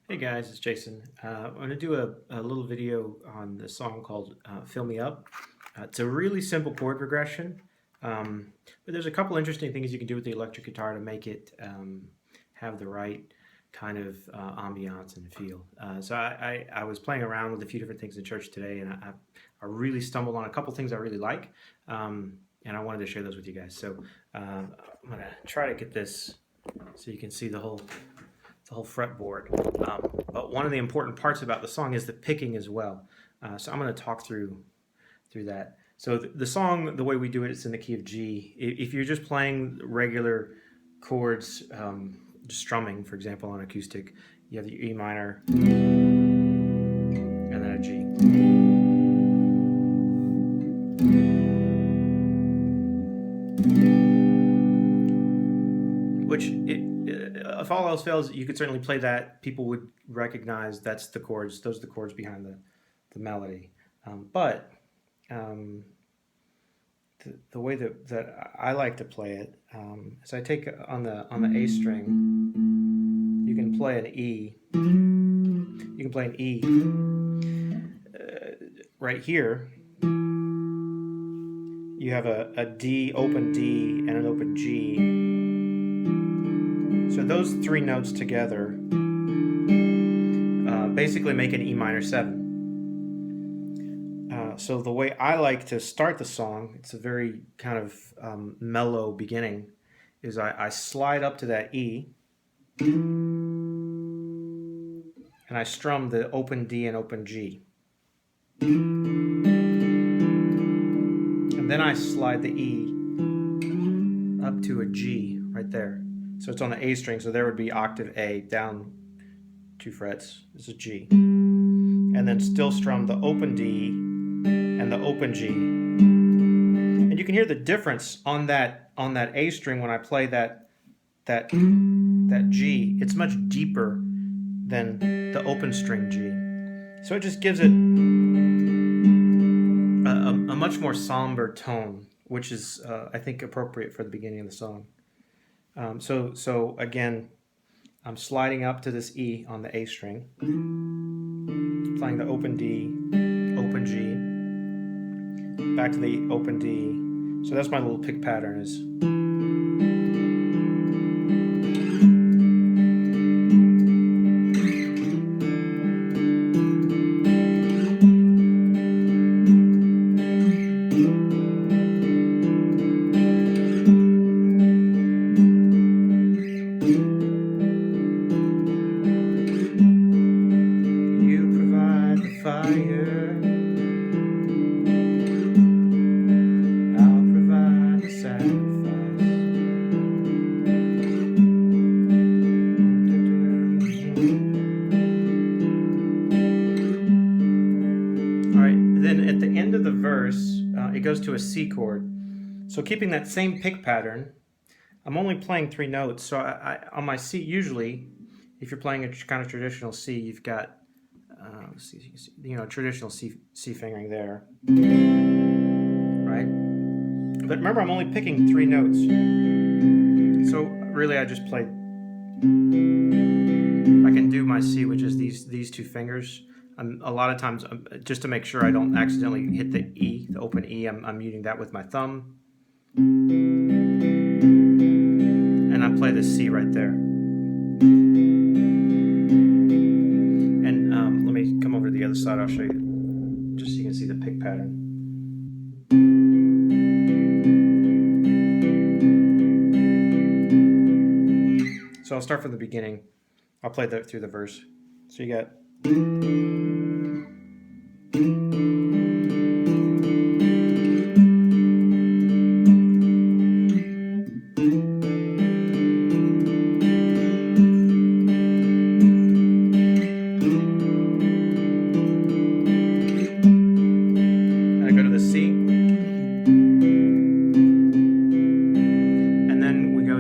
Hey guys, it's Jason. I'm going to do a little video on the song called Fill Me Up. It's a really simple chord progression, but there's a couple interesting things you can do with the electric guitar to make it have the right kind of ambiance and feel. So I was playing around with a few different things in church today, and I really stumbled on a couple things I really like, and I wanted to share those with you guys. So I'm going to try to get this so you can see the whole fretboard. But one of the important parts about the song is the picking as well. So I'm going to talk through that. So the song, the way we do it, it's in the key of G. If you're just playing regular chords, just strumming, for example, on acoustic, you have the E minor and then a G. Which, if all else fails, you could certainly play that. People would recognize that's the chords. Those are the chords behind the melody. But the way that I like to play it is I take on the A string. You can play an E. You can play an E right here. You have a D, open D, and an open G. So those three notes together basically make an E minor 7. So the way I like to start the song, it's a very kind of mellow beginning, is I slide up to that E and I strum the open D and open G. And then I slide the E up to a G right there. So it's on the A string, so there would be octave A, down 2 frets, is a G. And then still strum the open D and the open G. And you can hear the difference on that A string when I play that G. It's much deeper than the open string G. So it just gives it a much more somber tone, which is, I think, appropriate for the beginning of the song. So again, I'm sliding up to this E on the A string, playing the open D, open G, back to the open D. So that's my little pick pattern is. Fire, I'll provide the sacrifice. All right, then at the end of the verse, it goes to a C chord. So keeping that same pick pattern, I'm only playing 3 notes. So on my C, usually, if you're playing a kind of traditional C, you've got traditional C fingering there, right? But remember, I'm only picking 3 notes. So really, I just play. I can do my C, which is these 2 fingers. A lot of times, just to make sure I don't accidentally hit the E, the open E, I'm muting that with my thumb, and I play the C right there. Come over to the other side, I'll show you, just so you can see the pick pattern. So I'll start from the beginning. I'll play that through the verse. So you got.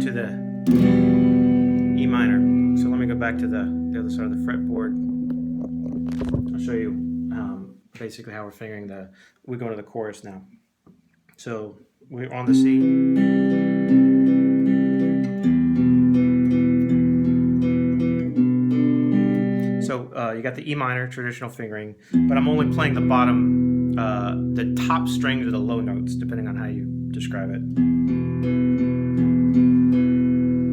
To the E minor. So let me go back to the other side of the fretboard. I'll show you basically how we're fingering we go into the chorus now. So we're on the C. So you got the E minor, traditional fingering, but I'm only playing the bottom, the top strings or the low notes, depending on how you describe it.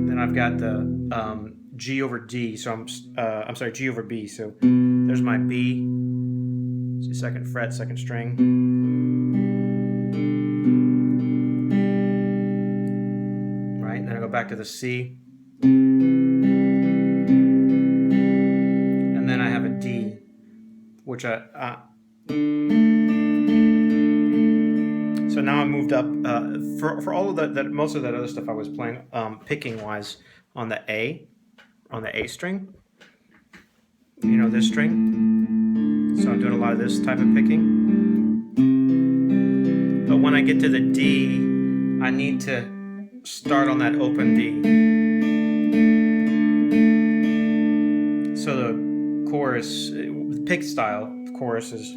Then I've got the G over D, so I'm sorry, G over B. So there's my B, it's the second fret, second string. Right, and then I go back to the C. And then I have a D, which so now I moved up for all of that most of that other stuff I was playing picking wise on the A string, you know, this string. So I'm doing a lot of this type of picking. But when I get to the D, I need to start on that open D. So the chorus, pick style chorus is.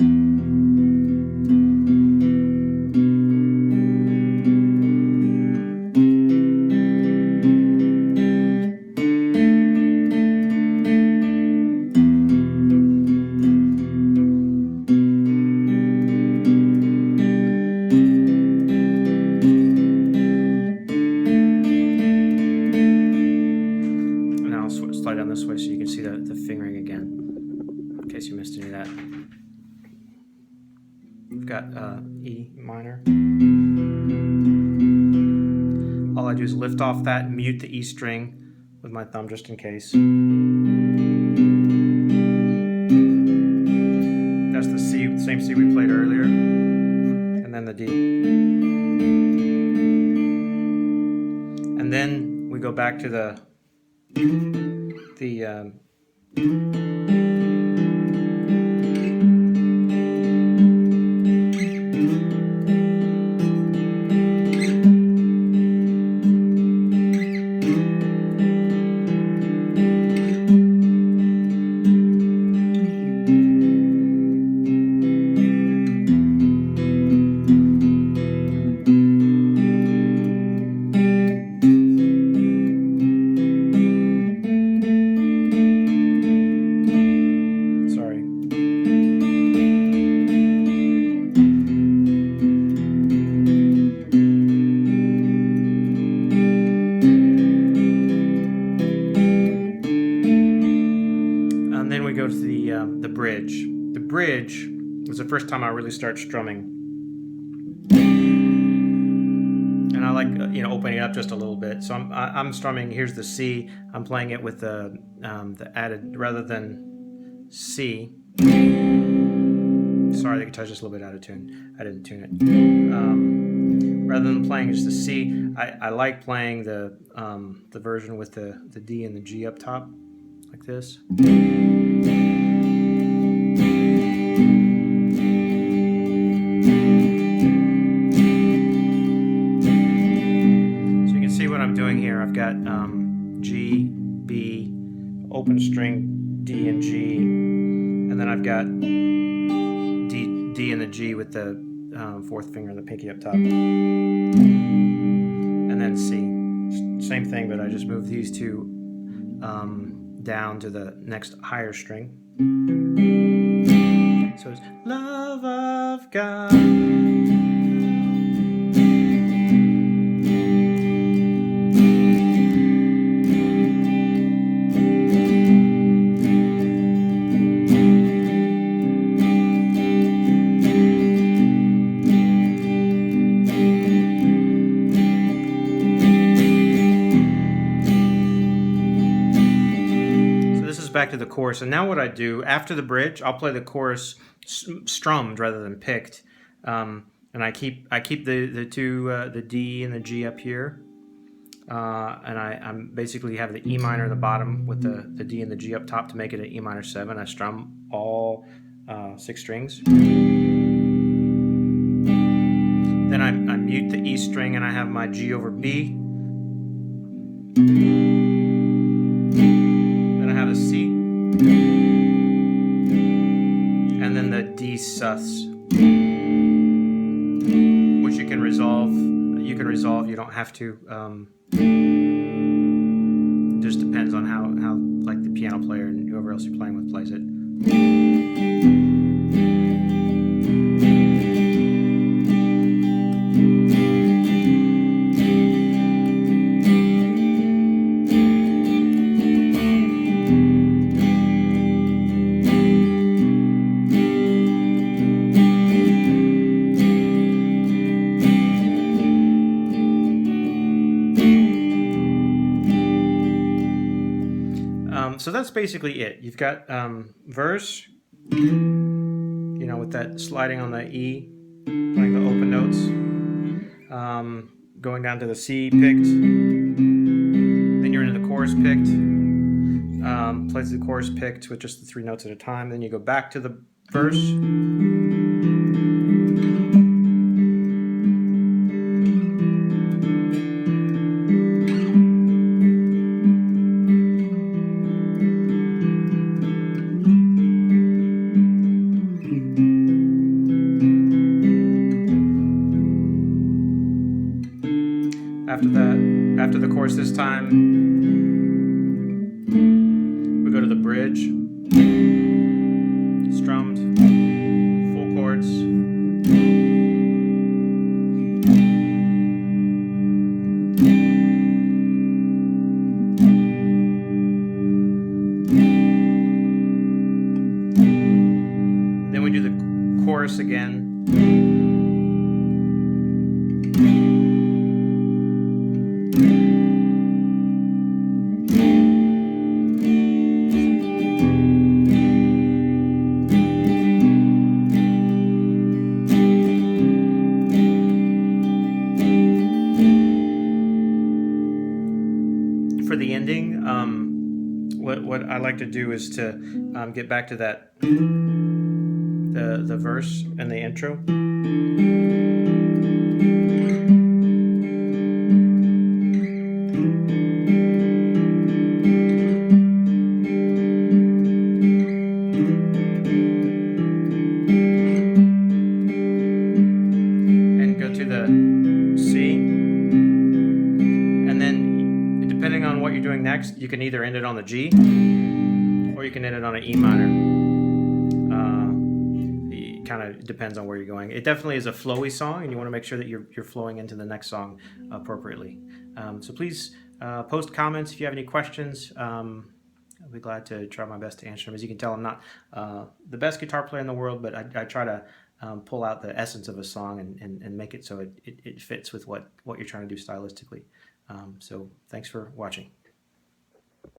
Slide down this way so you can see the fingering again, in case you missed any of that. We've got E minor. All I do is lift off that, mute the E string with my thumb just in case. That's the C, the same C we played earlier, and then the D. And then we go back to the the bridge. The bridge was the first time I really started strumming, and I like opening it up just a little bit. So I'm strumming. Here's the C. I'm playing it with the added rather than C. Sorry, the guitar's just a little bit out of tune. I didn't tune it. Rather than playing just the C, I like playing the version with the D and the G up top, like this. I'm doing here, I've got G, B, open string, D and G, and then I've got D and the G with the fourth finger, the pinky up top, and then C. Same thing, but I just moved these two down to the next higher string. So it's love of God. Back to the chorus, and now what I do after the bridge, I'll play the chorus strummed rather than picked, and I keep the two the D and the G up here, and I'm basically have the E minor at the bottom with the D and the G up top to make it an E minor 7. I strum all 6 strings. Then I mute the E string and I have my G over B. A C, and then the D sus, which you can resolve. You don't have to just depends on how like the piano player and whoever else you're playing with plays it. So that's basically it. You've got verse, you know, with that sliding on the E, playing the open notes, going down to the C picked, then you're into the chorus picked, plays the chorus picked with just the 3 notes at a time, then you go back to the verse. After the chorus this time, we go to the bridge, strummed, full chords. Then we do the chorus again. For the ending, what I like to do is to get back to that the verse and the intro. And go to the C. And then, depending on what you're doing next, you can either end it on the G or you can end it on an E minor. It kind of depends on where you're going. It definitely is a flowy song, and you want to make sure that you're flowing into the next song appropriately. So please post comments if you have any questions. I'll be glad to try my best to answer them. As you can tell, I'm not the best guitar player in the world, but I try to pull out the essence of a song and make it so it fits with what you're trying to do stylistically. So thanks for watching.